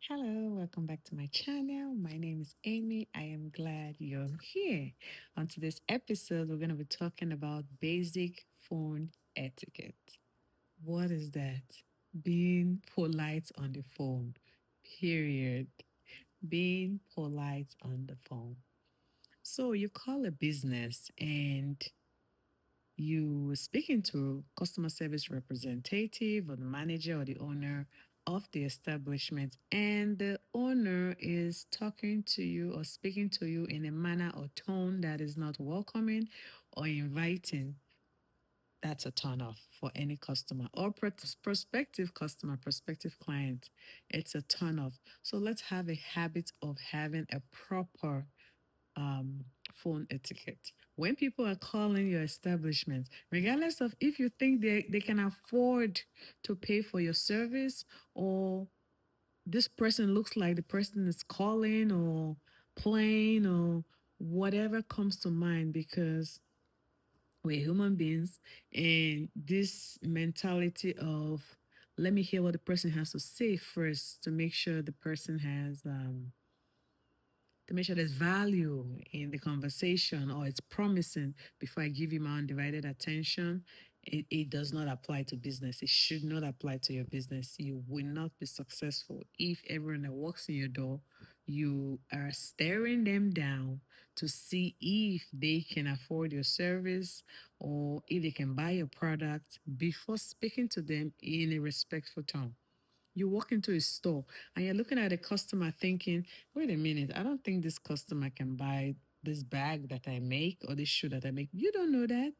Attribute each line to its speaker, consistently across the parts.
Speaker 1: Hello, welcome back to my channel. My name is Amy. I am glad you're here. On today's episode, we're going to be talking about basic phone etiquette. What is that? Being polite on the phone, period. Being polite on the phone. So, you call a business and you speaking to customer service representative or the manager or the owner of the establishment, and the owner is talking to you or speaking to you in a manner or tone that is not welcoming or inviting. That's a turn off for any customer or prospective customer, prospective client. It's a turn off. So let's have a habit of having a proper um, phone etiquette. When people are calling your establishment, regardless of if you think they can afford to pay for your service, or this person looks like the person is calling or playing or whatever comes to mind, because we're human beings, and this mentality of let me hear what the person has to say first to make sure the person has to make sure there's value in the conversation or it's promising before I give you my undivided attention. It does not apply to business. It should not apply to your business. You will not be successful if everyone that walks in your door, you are staring them down to see if they can afford your service or if they can buy your product before speaking to them in a respectful tone. You walk into a store and you're looking at a customer thinking, wait a minute, I don't think this customer can buy this bag that I make or this shoe that I make. You don't know that.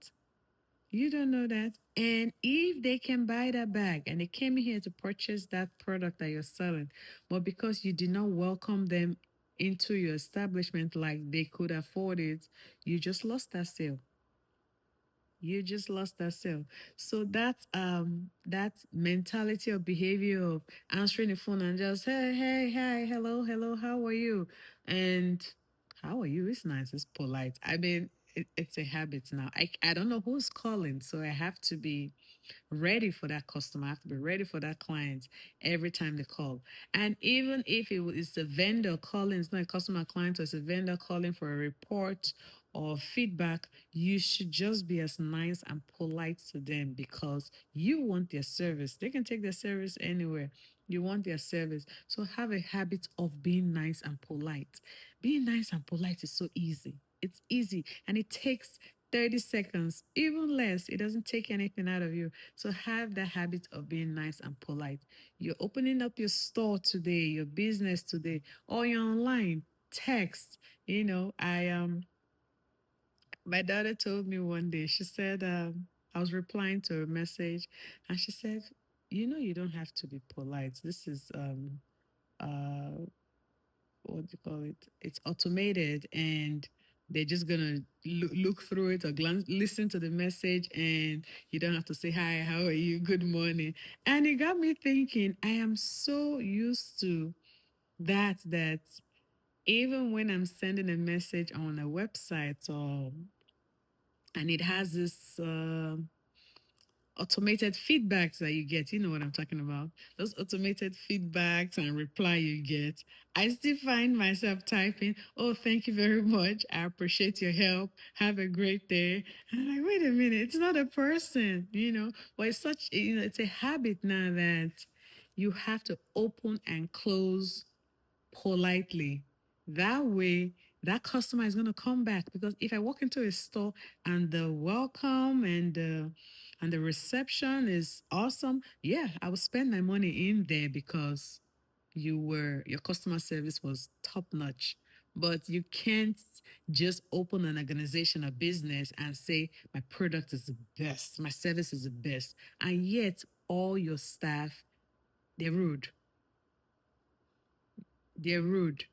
Speaker 1: You don't know that. And if they can buy that bag and they came here to purchase that product that you're selling, but because you did not welcome them into your establishment like they could afford it, you just lost that sale. You just lost that sale. So that mentality or behavior of answering the phone and just hey, hi, hello, hello, how are you? And how are you? It's nice, it's polite. I mean, it's a habit now. I don't know who's calling, so I have to be ready for that customer. I have to be ready for that client every time they call. And even if it's a vendor calling, it's not a customer client, or it's a vendor calling for a report or feedback, you should just be as nice and polite to them because you want their service. They can take their service anywhere. You want their service. So have a habit of being nice and polite. Being nice and polite is so easy. It's easy and it takes 30 seconds, even less. It doesn't take anything out of you. So have the habit of being nice and polite. You're opening up your store today, your business today, or you're online, text. My daughter told me one day, she said, I was replying to a message, and she said, you don't have to be polite. This is uh what do you call it? It's automated, and they're just gonna look through it or glance, listen to the message, and you don't have to say hi, how are you, good morning. And it got me thinking. I am so used to that even when I'm sending a message on a website or and it has this automated feedbacks that you get. You know what I'm talking about. Those automated feedbacks and reply you get. I still find myself typing, oh, thank you very much. I appreciate your help. Have a great day. And I'm like, wait a minute, it's not a person. But it's it's a habit now that you have to open and close politely. That way, that customer is going to come back, because if I walk into a store and the welcome and the reception is awesome, yeah, I will spend my money in there because your customer service was top notch. But you can't just open an organization, a business, and say my product is the best, my service is the best, and yet all your staff, they're rude. They're rude,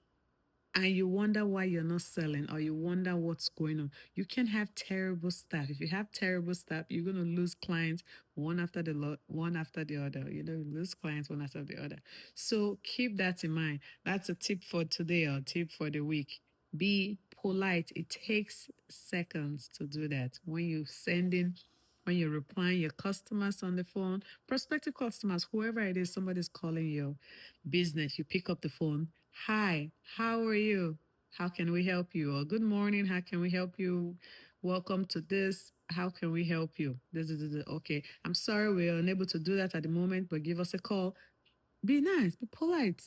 Speaker 1: and you wonder why you're not selling, or you wonder what's going on. You can have terrible staff. If you have terrible staff, you're going to lose clients one after the other. You lose clients one after the other. So keep that in mind. That's a tip for today or tip for the week. Be polite. It takes seconds to do that. When you're replying your customers on the phone, prospective customers, whoever it is, somebody's calling your business, you pick up the phone. Hi, how are you? How can we help you? Or good morning, how can we help you? Welcome to this. How can we help you? This. Okay. I'm sorry we're unable to do that at the moment, but give us a call. Be nice, be polite,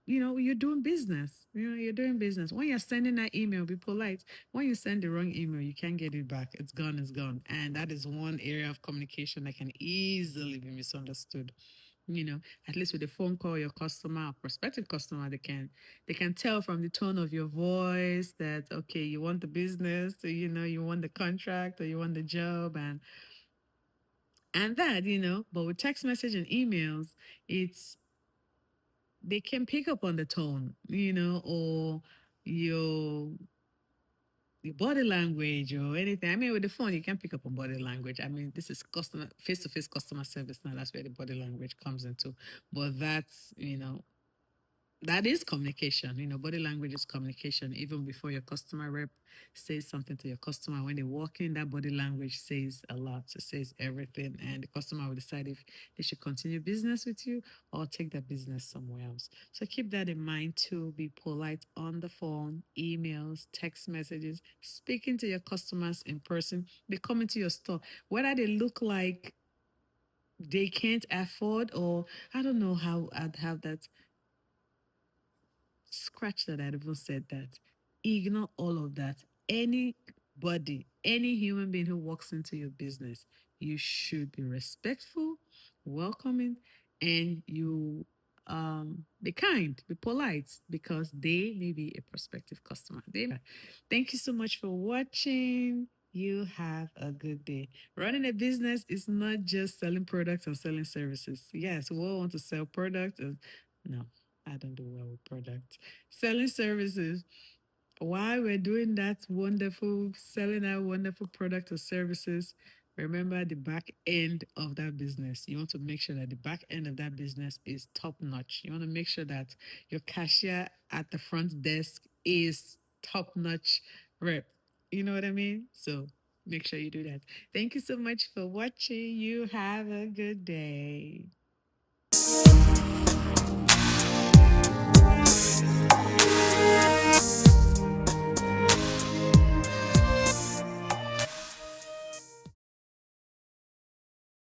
Speaker 1: you're doing business. You're doing business. When you're sending that email, be polite. When you send the wrong email, you can't get it back. It's gone, it's gone. And that is one area of communication that can easily be misunderstood. At least with a phone call, your customer, or prospective customer, they can tell from the tone of your voice that okay, you want the business, or, you want the contract, or you want the job, and that, but with text message and emails, it's they can pick up on the tone, or your your body language or anything. I mean, with the phone, you can pick up on body language. I mean, this is customer face to face customer service now. That's where the body language comes into. But that is communication. Body language is communication. Even before your customer rep says something to your customer, when they walk in, that body language says a lot. It says everything. And the customer will decide if they should continue business with you or take their business somewhere else. So keep that in mind too. Be polite on the phone, emails, text messages, speaking to your customers in person. They come into your store. Whether they look like they can't afford, or I don't know how I'd have that. Scratch that, I even said that. Ignore all of that. Anybody, any human being who walks into your business, you should be respectful, welcoming, and you be kind, be polite, because they may be a prospective customer. Thank you so much for watching. You have a good day. Running a business is not just selling products or selling services. Yes, we all want to sell products. No, I don't do well with product. Selling services. While we're doing that wonderful, selling our wonderful product or services, remember the back end of that business. You want to make sure that the back end of that business is top notch. You want to make sure that your cashier at the front desk is top notch rep. You know what I mean? So make sure you do that. Thank you so much for watching. You have a good day.